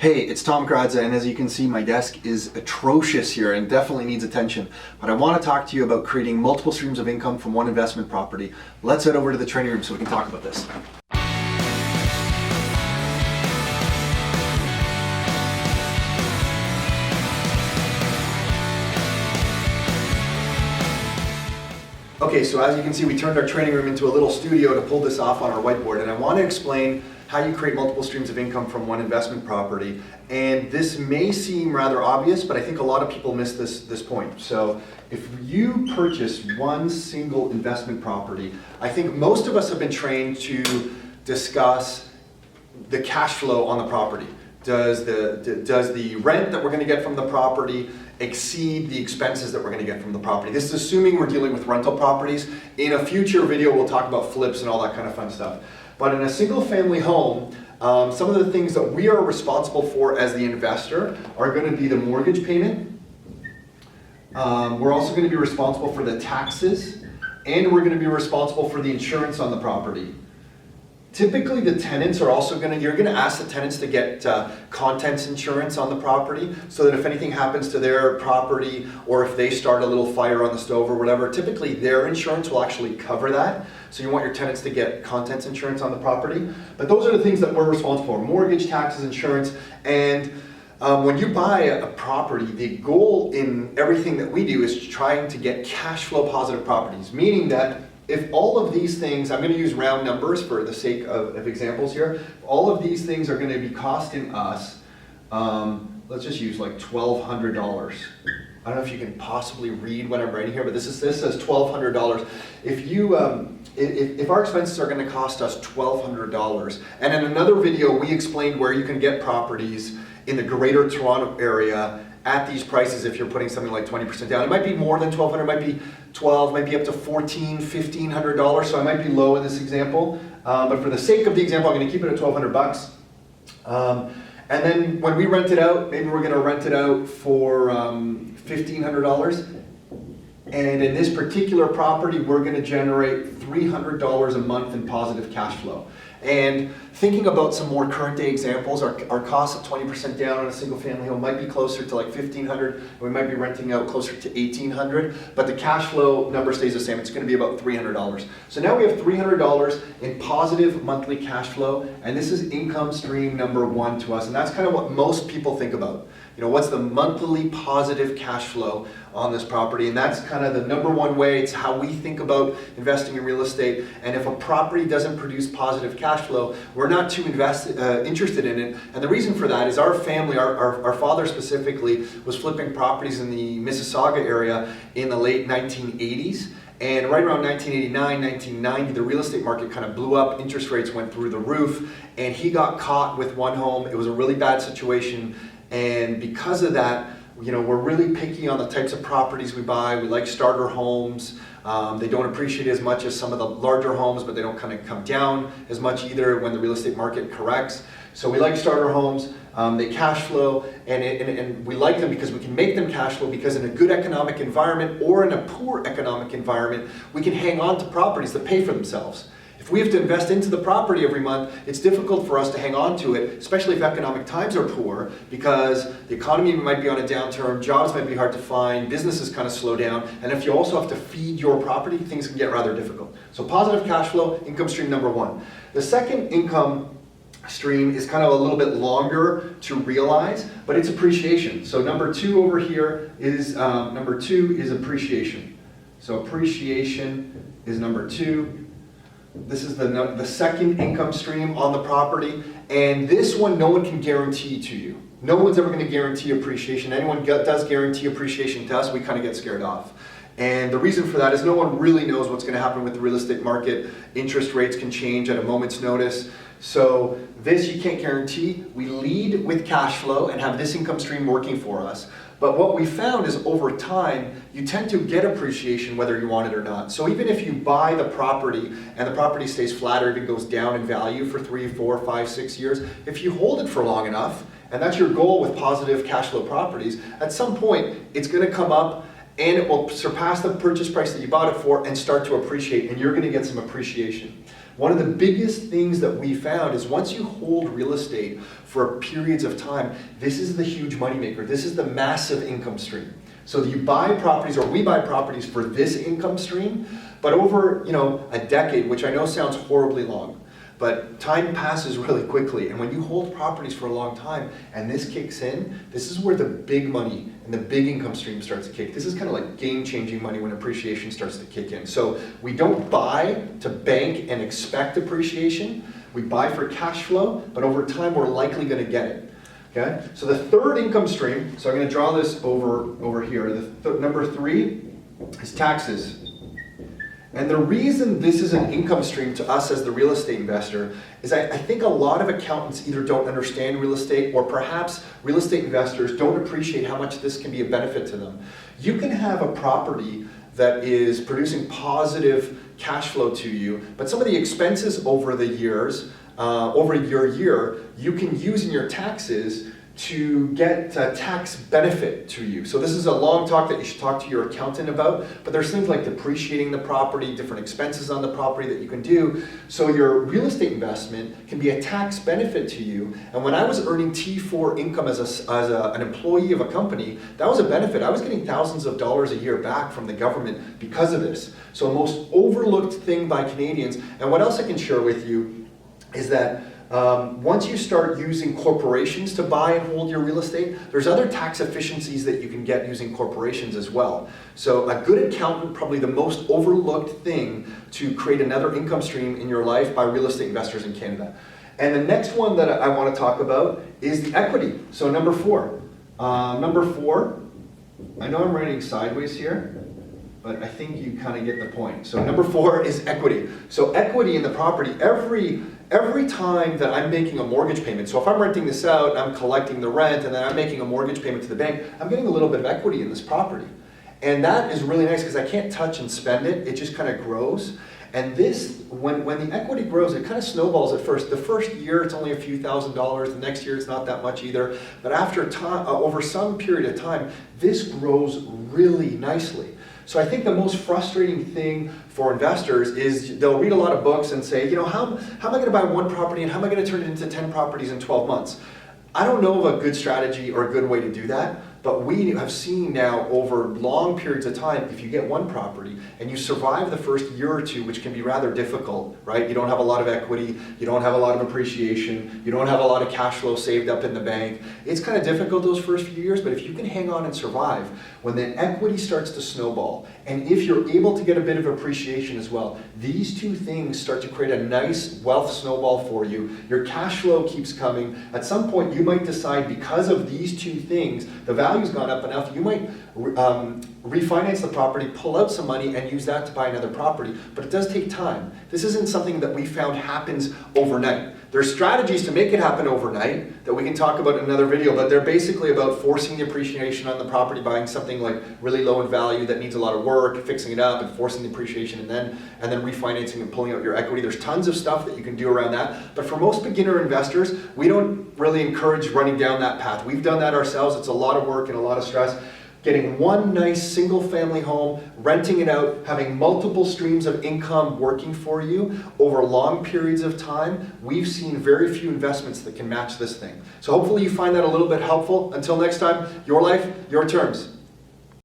Hey, it's Tom Gradza, and as you can see, my desk is atrocious here and definitely needs attention. But I want to talk to you about creating multiple streams of income from one investment property. Let's head over to the training room so we can talk about this. Okay, so as you can see, we turned our training room into a little studio to pull this off on our whiteboard, and I want to explain how you create multiple streams of income from one investment property. And this may seem rather obvious, but I think a lot of people miss this point. So if you purchase one single investment property, I think most of us have been trained to discuss the cash flow on the property. Does the rent that we're going to get from the property exceed the expenses that we're going to get from the property? This is assuming we're dealing with rental properties. In a future video, we'll talk about flips and all that kind of fun stuff. But in a single family home, some of the things that we are responsible for as the investor are going to be the mortgage payment. We're also going to be responsible for the taxes, and we're going to be responsible for the insurance on the property. Typically, the tenants are also you're going to ask the tenants to get contents insurance on the property, so that if anything happens to their property, or if they start a little fire on the stove or whatever, typically their insurance will actually cover that. So you want your tenants to get contents insurance on the property. But those are the things that we're responsible for: mortgage, taxes, insurance. And when you buy a property, the goal in everything that we do is trying to get cash flow positive properties, meaning that if all of these things, I'm going to use round numbers for the sake of examples here, all of these things are going to be costing us, let's just use like $1,200. I don't know if you can possibly read what I'm writing here, but this says $1,200. If our expenses are going to cost us $1,200, and in another video we explained where you can get properties in the Greater Toronto area at these prices if you're putting something like 20% down. It might be more than $1,200, it might be $1,200, might be up to $1,400, $1,500, so I might be low in this example. But for the sake of the example, I'm going to keep it at $1,200. And then when we rent it out, maybe we're going to rent it out for $1,500. And in this particular property, we're going to generate $300 a month in positive cash flow. And thinking about some more current day examples, our cost of 20% down on a single family home might be closer to like $1,500, and we might be renting out closer to $1,800, but the cash flow number stays the same. It's going to be about $300. So now we have $300 in positive monthly cash flow, and this is income stream number one to us, and that's kind of what most people think about. You know, what's the monthly positive cash flow on this property? And that's kind of the number one way. It's how we think about investing in real estate. And if a property doesn't produce positive cash flow, we're not too interested in it. And the reason for that is our family, our father specifically, was flipping properties in the Mississauga area in the late 1980s. And right around 1989, 1990, the real estate market kind of blew up. Interest rates went through the roof. And he got caught with one home. It was a really bad situation. And because of that, you know, we're really picky on the types of properties we buy. We like starter homes. They don't appreciate as much as some of the larger homes, but they don't kind of come down as much either when the real estate market corrects. So we like starter homes. They cash flow, and we like them because we can make them cash flow, because in a good economic environment or in a poor economic environment, we can hang on to properties that pay for themselves. If we have to invest into the property every month, it's difficult for us to hang on to it, especially if economic times are poor, because the economy might be on a downturn, jobs might be hard to find, businesses kind of slow down, and if you also have to feed your property, things can get rather difficult. So positive cash flow, income stream number one. The second income stream is kind of a little bit longer to realize, but it's appreciation. So number two over here is appreciation. So appreciation is number two. This is the second income stream on the property, and this one no one can guarantee to you. No one's ever going to guarantee appreciation. Anyone does guarantee appreciation to us, we kind of get scared off. And the reason for that is no one really knows what's going to happen with the real estate market. Interest rates can change at a moment's notice. So this you can't guarantee. We lead with cash flow and have this income stream working for us. But what we found is over time, you tend to get appreciation whether you want it or not. So even if you buy the property and the property stays flat or even goes down in value for 3, 4, 5, 6 years, if you hold it for long enough, and that's your goal with positive cash flow properties, at some point it's going to come up and it will surpass the purchase price that you bought it for and start to appreciate, and you're going to get some appreciation. One of the biggest things that we found is once you hold real estate for periods of time, this is the huge moneymaker. This is the massive income stream. So you buy properties, or we buy properties for this income stream, but over a decade, which I know sounds horribly long, but time passes really quickly. And when you hold properties for a long time and this kicks in, this is where the big money and the big income stream starts to kick. This is kind of like game-changing money when appreciation starts to kick in. So we don't buy to bank and expect appreciation. We buy for cash flow, but over time we're likely going to get it. Okay? So the third income stream, so I'm going to draw this over here. Number 3 is taxes. And the reason this is an income stream to us as the real estate investor is I think a lot of accountants either don't understand real estate, or perhaps real estate investors don't appreciate how much this can be a benefit to them. You can have a property that is producing positive cash flow to you, but some of the expenses over the years, over your year, you can use in your taxes to get a tax benefit to you. So this is a long talk that you should talk to your accountant about, but there's things like depreciating the property, different expenses on the property that you can do. So your real estate investment can be a tax benefit to you. And when I was earning T4 income as an employee of a company, that was a benefit. I was getting thousands of dollars a year back from the government because of this. So a most overlooked thing by Canadians. And what else I can share with you is that once you start using corporations to buy and hold your real estate, there's other tax efficiencies that you can get using corporations as well. So a good accountant, probably the most overlooked thing to create another income stream in your life by real estate investors in Canada. And the next one that I want to talk about is the equity. So number 4. Number 4, I know I'm writing sideways here, but I think you kind of get the point. So number 4 is equity. So equity in the property, every time that I'm making a mortgage payment, so if I'm renting this out and I'm collecting the rent and then I'm making a mortgage payment to the bank, I'm getting a little bit of equity in this property. And that is really nice because I can't touch and spend it, it just kind of grows. And this, when the equity grows, it kind of snowballs at first. The first year it's only a few $1,000s, the next year it's not that much either. But after time, over some period of time, this grows really nicely. So I think the most frustrating thing for investors is they'll read a lot of books and say, how am I going to buy one property and how am I going to turn it into 10 properties in 12 months? I don't know of a good strategy or a good way to do that, but we have seen now over long periods of time, if you get one property and you survive the first year or two, which can be rather difficult, right? You don't have a lot of equity, you don't have a lot of appreciation, you don't have a lot of cash flow saved up in the bank. It's kind of difficult those first few years, but if you can hang on and survive, when the equity starts to snowball, and if you're able to get a bit of appreciation as well, these two things start to create a nice wealth snowball for you. Your cash flow keeps coming. At some point, you might decide because of these two things, the value's gone up enough, you might refinance the property, pull out some money, and use that to buy another property. But it does take time. This isn't something that we found happens overnight. There's strategies to make it happen overnight that we can talk about in another video, but they're basically about forcing the appreciation on the property, buying something like really low in value that needs a lot of work, fixing it up and forcing the appreciation, and then refinancing and pulling out your equity. There's tons of stuff that you can do around that. But for most beginner investors, we don't really encourage running down that path. We've done that ourselves. It's a lot of work and a lot of stress. Getting one nice single family home, renting it out, having multiple streams of income working for you over long periods of time, we've seen very few investments that can match this thing. So hopefully you find that a little bit helpful. Until next time, your life, your terms.